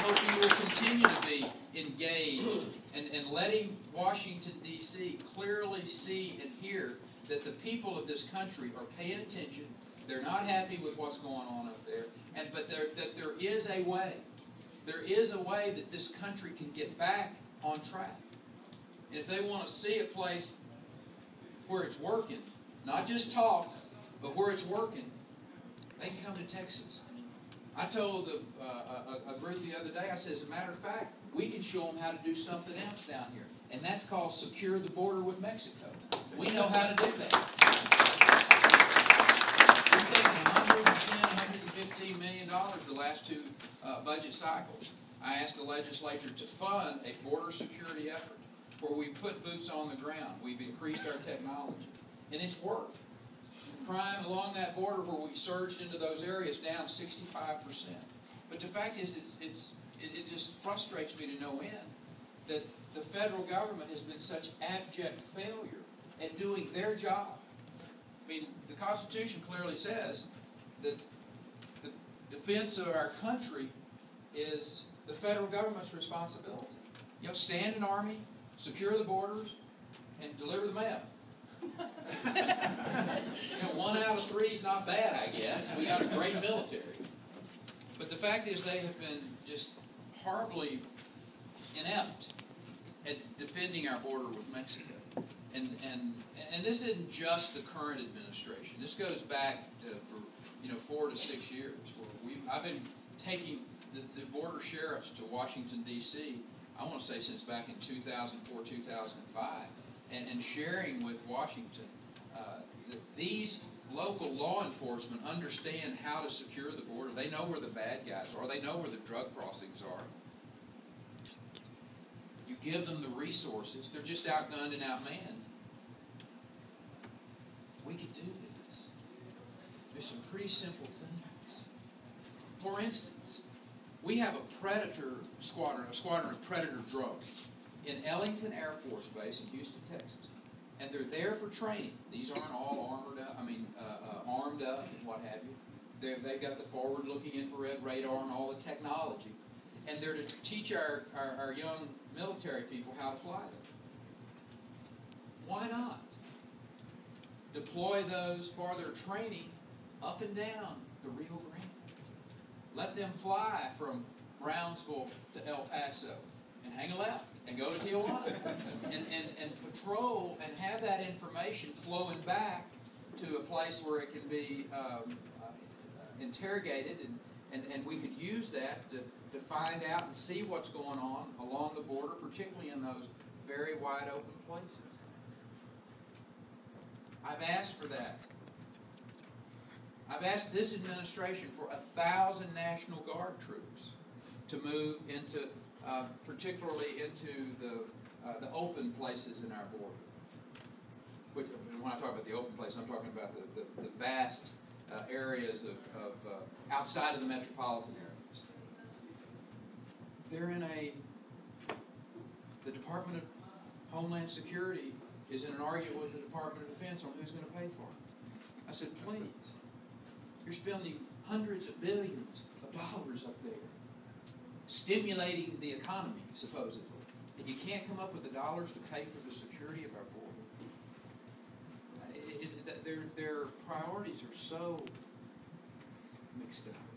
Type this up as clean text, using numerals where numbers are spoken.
hope you will continue to be engaged and letting Washington, D.C. clearly see and hear that the people of this country are paying attention. They're not happy with what's going on up there, but that there is a way. There is a way that this country can get back on track. And if they want to see a place where it's working, not just talk, but where it's working, they can come to Texas. I told a group the other day, I said, as a matter of fact, we can show them how to do something else down here. And that's called secure the border with Mexico. We know how to do that. We've taken $110, $115 million the last two budget cycles. I asked the legislature to fund a border security effort where we put boots on the ground. We've increased our technology. And it's worked. Crime along that border where we've surged into those areas down 65%. But the fact is, it just frustrates me to no end that the federal government has been such abject failure at doing their job. I mean, the Constitution clearly says that the defense of our country is the federal government's responsibility. You know, stand an army, secure the borders, and deliver the mail. You know, 1 out of 3 is not bad, I guess. We got a great military. But the fact is they have been just horribly inept at defending our border with Mexico. And this isn't just the current administration. This goes back for 4 to 6 years. Where I've been taking the border sheriffs to Washington, D.C., I want to say since back in 2004, 2005, and sharing with Washington that these local law enforcement understand how to secure the border. They know where the bad guys are. They know where the drug crossings are. You give them the resources. They're just outgunned and outmanned. We could do this. There's some pretty simple things. For instance, we have a predator squadron, a squadron of predator drones in Ellington Air Force Base in Houston, Texas. And they're there for training. These aren't all armed up and what have you. They've got the forward-looking infrared radar and all the technology. And they're to teach our young military people how to fly them. Why not deploy those for their training up and down the Rio Grande? Let them fly from Brownsville to El Paso and hang a left and go to Tijuana and patrol and have that information flowing back to a place where it can be interrogated, and we could use that to find out and see what's going on along the border, particularly in those very wide open places. I've asked for that. I've asked this administration for 1,000 National Guard troops to move into, particularly into the open places in our border. When I talk about the open places, I'm talking about the vast areas of outside of the metropolitan areas. They're in the Department of Homeland Security is in an argument with the Department of Defense on who's going to pay for it. I said, please. You're spending hundreds of billions of dollars up there, stimulating the economy, supposedly. And you can't come up with the dollars to pay for the security of our border. Their priorities are so mixed up.